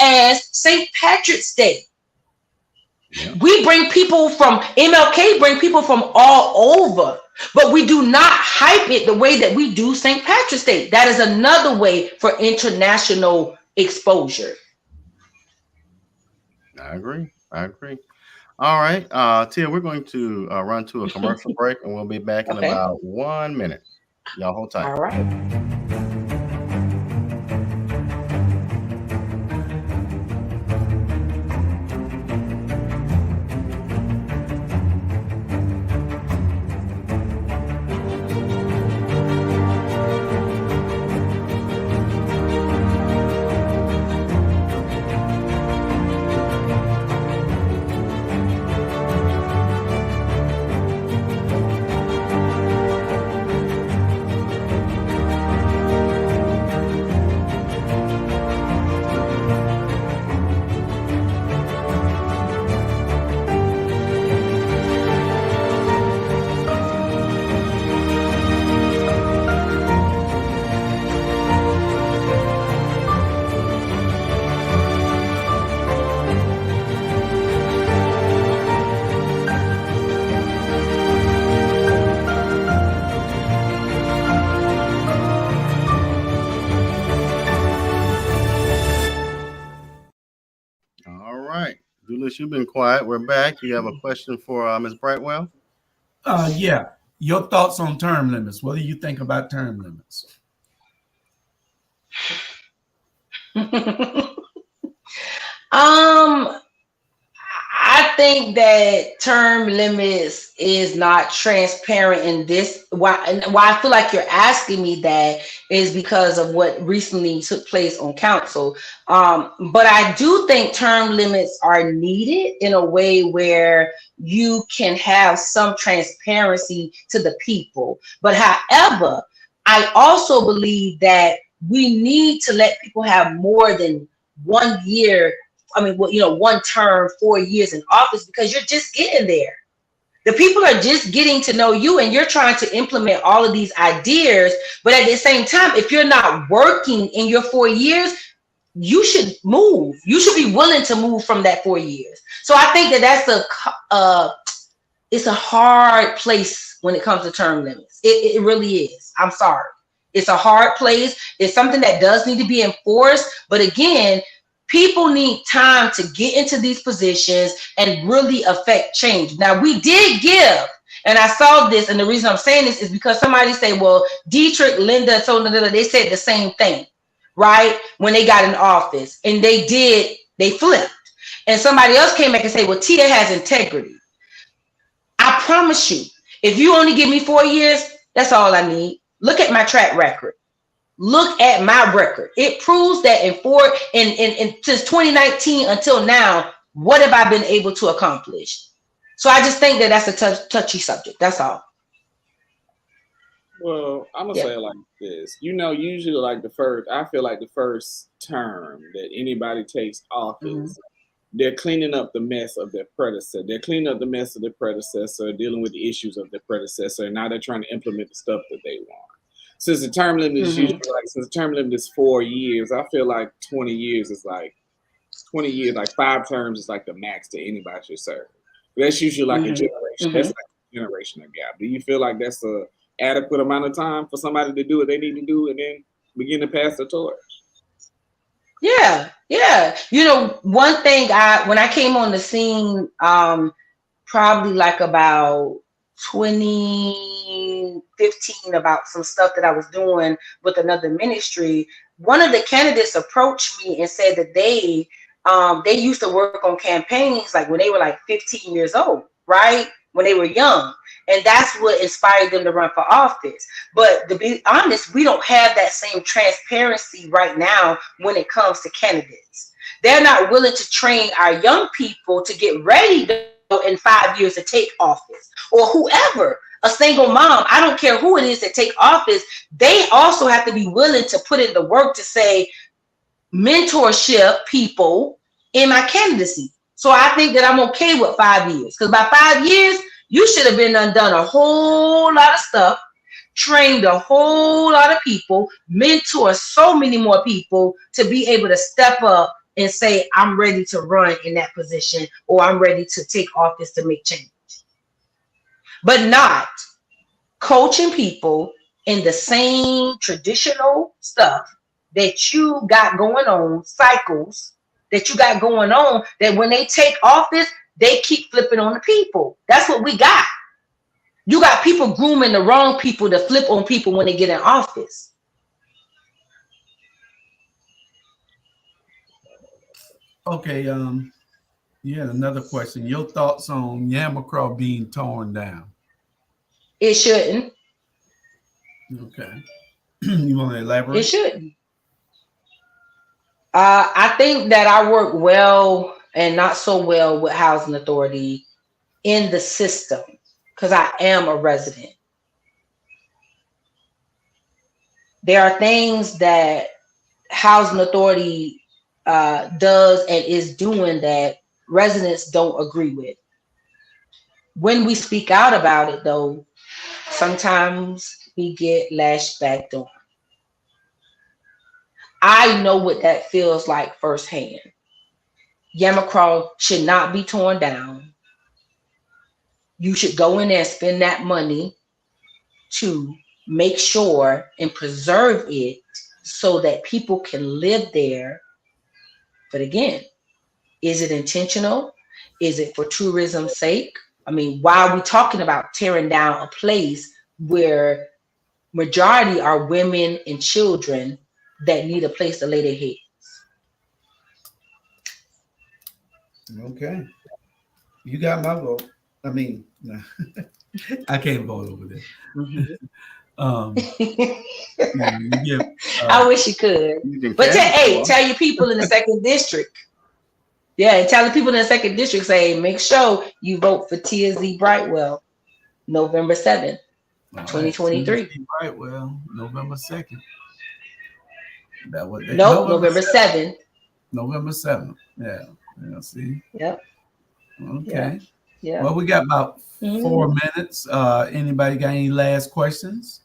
as St. Patrick's Day. Yeah. We bring people from MLK, bring people from all over, but we do not hype it the way that we do St. Patrick's Day. That is another way for international exposure. I agree. All right, Tia, we're going to run to a commercial break, and we'll be back in about 1 minute. Y'all hold tight. All right. You've been quiet. We're back. You have a question for Ms. Brightwell? Yeah. Your thoughts on term limits. What do you think about term limits? I think that term limits is not transparent in this. Why I feel like you're asking me that is because of what recently took place on council. But I do think term limits are needed in a way where you can have some transparency to the people. But however, I also believe that we need to let people have more than 1 year. I mean, well, 1 term, 4 years in office, because you're just getting there. The people are just getting to know you, and you're trying to implement all of these ideas. But at the same time, if you're not working in your 4 years, you should move. You should be willing to move from that 4 years. So I think that it's a hard place when it comes to term limits. It really is. I'm sorry. It's a hard place. It's something that does need to be enforced. But again, people need time to get into these positions and really affect change. Now, we did give, and I saw this, and the reason I'm saying this is because somebody say, well, Dietrich, Linda, so they said the same thing, right? When they got in office, and they flipped. And somebody else came back and said, well, Tia has integrity. I promise you, if you only give me 4 years, that's all I need. Look at my track record. Look at my record. It proves that since 2019 until now, what have I been able to accomplish? So I just think that that's a touchy subject. That's all. Well, I'm gonna say it like this. Usually like I feel like the first term that anybody takes office, they're cleaning up the mess of their predecessor. They're cleaning up the mess of their predecessor, dealing with the issues of their predecessor, and now they're trying to implement the stuff that they want. Since the term limit is usually since the term limit is 4 years, I feel like 20 years is like 20 years, like 5 terms is like the max that anybody should serve. That's usually like a generation. That's like a generational gap. Do you feel like that's a adequate amount of time for somebody to do what they need to do and then begin to pass the torch? Yeah. One thing when I came on the scene, probably like about 2015, about some stuff that I was doing with another ministry, one of the candidates approached me and said that they used to work on campaigns like when they were like 15 years old, right? When they were young. And that's what inspired them to run for office. But to be honest, we don't have that same transparency right now when it comes to candidates. They're not willing to train our young people to get ready in 5 years to take office, or whoever, a single mom, I don't care who it is that take office, they also have to be willing to put in the work to say mentorship people in my candidacy. So I think that I'm okay with 5 years, because by 5 years, you should have been done a whole lot of stuff, trained a whole lot of people, mentor so many more people to be able to step up and say, I'm ready to run in that position, or I'm ready to take office to make change. But not coaching people in the same traditional stuff that you got going on, cycles that you got going on, that when they take office, they keep flipping on the people. That's what we got. You got people grooming the wrong people to flip on people when they get in office. Okay, another question. Your thoughts on Yamacraw being torn down? It shouldn't. Okay. You want to elaborate? It shouldn't. I think that I work well and not so well with housing authority in the system because I am a resident. There are things that housing authority does and is doing that residents don't agree with. When we speak out about it, though, sometimes we get lashed back on. I know what that feels like firsthand. Yamacraw should not be torn down. You should go in there and spend that money to make sure and preserve it so that people can live there. But again, is it intentional? Is it for tourism's sake? I mean, why are we talking about tearing down a place where majority are women and children that need a place to lay their heads? Okay. You got my vote. I mean, I can't vote over there. I wish you could. But tell your people in the second district. Yeah, and tell the people in the second district, say, make sure you vote for Tia Brightwell, November 7th, 2023. Brightwell, November 2nd. That what they, Nope, November 7th. November 7th. Yeah. See. Yep. Okay. Yep. Yep. Well, we got about 4 Mhm. minutes. Anybody got any last questions?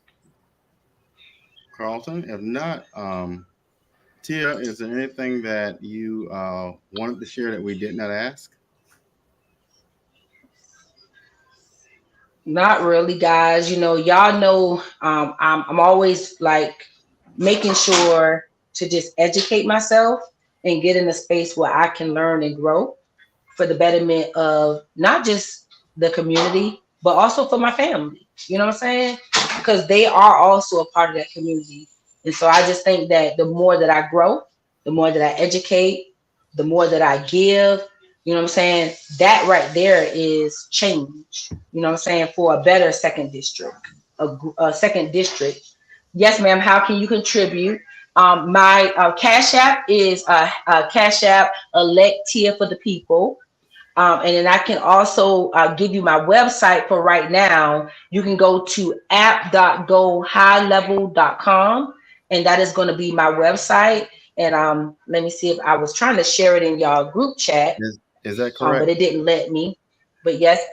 Carlton. If not, Tia, is there anything that you wanted to share that we did not ask? Not really, guys. Y'all know I'm always like making sure to just educate myself and get in a space where I can learn and grow for the betterment of not just the community, but also for my family. You know what I'm saying? Because they are also a part of that community. And so I just think that the more that I grow, the more that I educate, the more that I give, you know what I'm saying? That right there is change, you know what I'm saying, for a better second district, a second district. Yes, ma'am. How can you contribute? My Cash App is Cash App Elect Tia for the People. And then I can also give you my website for right now. You can go to app.gohighlevel.com, and that is going to be my website. And let me see if I was trying to share it in y'all group chat, Is that but correct? it didn't let me. But yes,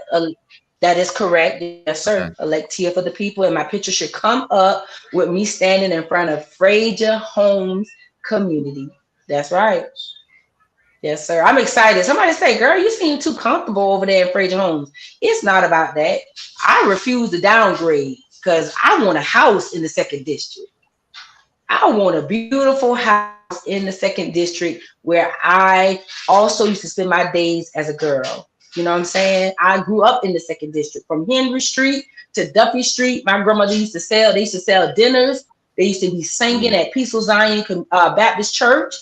that is correct. Yes, sir. Okay. Electia for the People, and my picture should come up with me standing in front of Frazier Homes Community. That's right. Yes, sir. I'm excited. Somebody say, girl, you seem too comfortable over there in Frazier Homes. It's not about that. I refuse to downgrade because I want a house in the second district. I want a beautiful house in the second district where I also used to spend my days as a girl. You know what I'm saying? I grew up in the second district from Henry Street to Duffy Street. My grandmother used to sell dinners. They used to be singing at Peaceful Zion Baptist Church.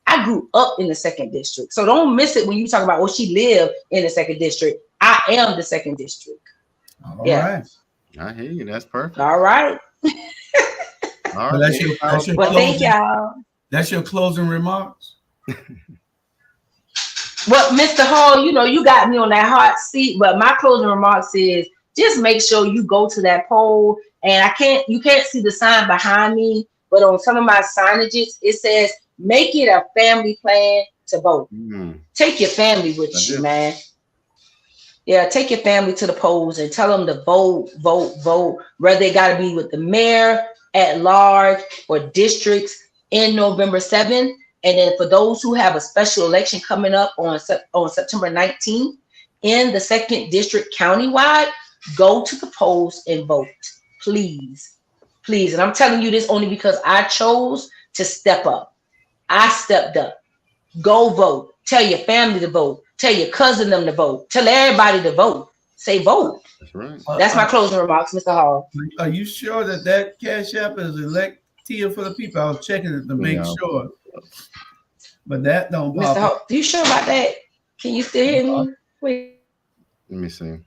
I grew up in the second district. So don't miss it when you talk about, she lived in the second district. I am the second district. All right. I hear you. That's perfect. All right. All Well, right. that's your Well, closing. thank y'all. That's your closing remarks. Well, Mr. Hall, you got me on that hot seat, but my closing remarks is just make sure you go to that poll. And you can't see the sign behind me, but on some of my signages, it says, make it a family plan to vote. Take your family with you, man. Yeah, take your family to the polls and tell them to vote, whether they got to be with the mayor at large or districts in November 7th. And then for those who have a special election coming up on September 19th in the second district countywide, go to the polls and vote, please. Please. And I'm telling you this only because I chose to step up. I stepped up. Go vote. Tell your family to vote. Tell your cousin them to vote. Tell everybody to vote. Say vote. That's right. That's my closing remarks, Mr. Hall. Are you sure that Cash App is Elect Tia for the People? I was checking it to make sure. But that don't pop Mr. Hall, you sure about that? Can you still hear me? Wait. Let me see.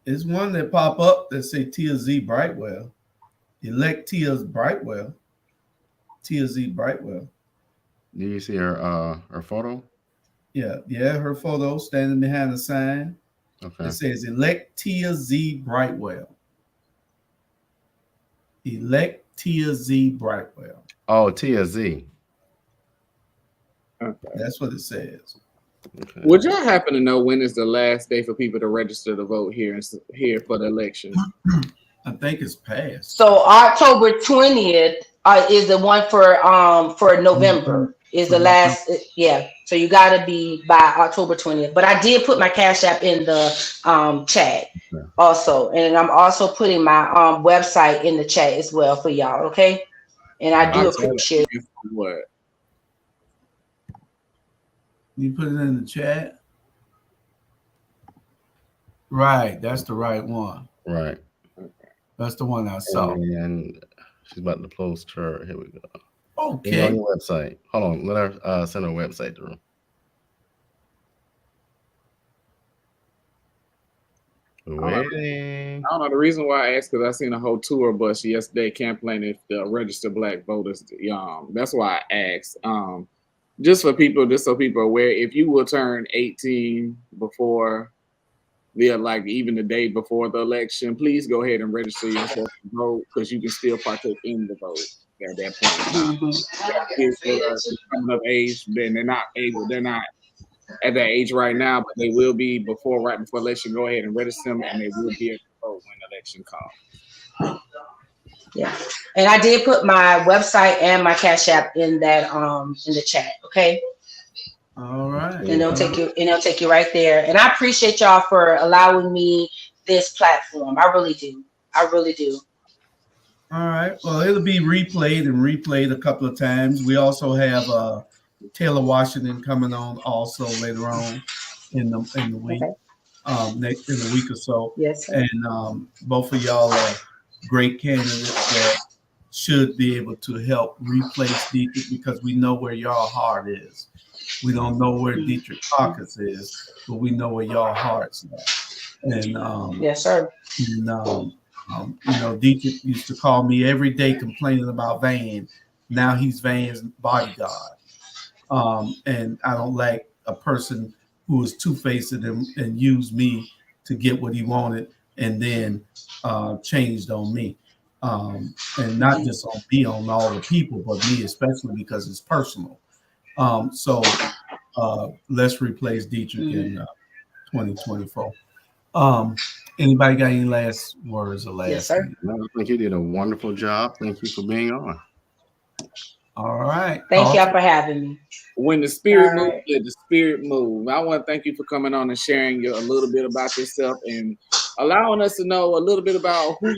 It's one that pop up that say Tia Z Brightwell. Elect Tia Brightwell. Tia Z Brightwell. Do you see her photo? Yeah, her photo standing behind the sign. Okay. It says Elect Tia Z Brightwell. Elect Tia Z Brightwell. Oh, Tia Z. Okay. That's what it says. Okay. Would y'all happen to know when is the last day for people to register to vote here for the election? I think it's passed. So October 20th is the one for November. Is the last, yeah. So you got to be by October 20th. But I did put my Cash App in the chat also, and I'm also putting my website in the chat as well for y'all. Okay, and I do appreciate what you put it in the chat. Right, that's the right one. Right, that's the one I saw. And she's about to post her. Here we go. Okay. On your website. Hold on. Let her send her website through. Waiting. I don't know. The reason why I asked because I seen a whole tour bus yesterday complaining if the registered black voters. That's why I asked. Just so people are aware, if you will turn 18 before Yeah, like even the day before the election, please go ahead and register yourself to vote because you can still partake in the vote at that point in time. Kids that are coming of age, then they're not at that age right now, but they will be right before election. Go ahead and register them, and they will be able to vote when election comes. Yeah, and I did put my website and my Cash App in that in the chat. Okay. All right. And it'll take you right there. And I appreciate y'all for allowing me this platform. I really do. I really do. All right. Well, it'll be replayed a couple of times. We also have Taylor Washington coming on also later on in the week, in a week or so. Yes, sir. And both of y'all are great candidates that should be able to help replace Dietrich because we know where y'all heart is. We don't know where Dietrich Caucus is, but we know where y'all hearts are. And yes, sir. And Dietrich used to call me every day complaining about Van. Now he's Van's bodyguard. And I don't like a person who is two-faced and use me to get what he wanted and then changed on me. And not just on me, on all the people, but me especially because it's personal. So let's replace Dietrich in 2024. Anybody got any last words or last? Yes, sir. I think you did a wonderful job. Thank you for being on. All right. Thank y'all for having me. When the spirit moves, let the spirit move. I want to thank you for coming on and sharing a little bit about yourself and allowing us to know a little bit about who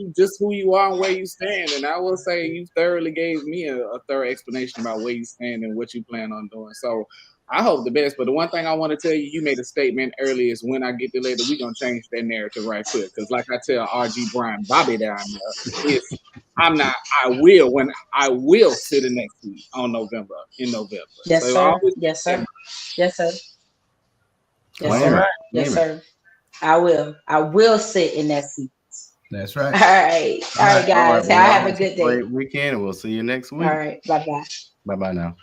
you are and where you stand. And I will say you thoroughly gave me a thorough explanation about where you stand and what you plan on doing. So I hope the best. But the one thing I want to tell you, you made a statement earlier is when I get there later, we're going to change that narrative right quick. Because like I tell R.G. Brian Bobby down there, I will sit in that seat in November. Yes, so sir. Yes, sir. Yes, sir. Yes, sir. Yes, sir. I will sit in that seat. That's right. All right, guys. Well, have a good day. Great weekend, and we'll see you next week. All right. Bye-bye. Bye-bye now.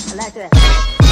I like that.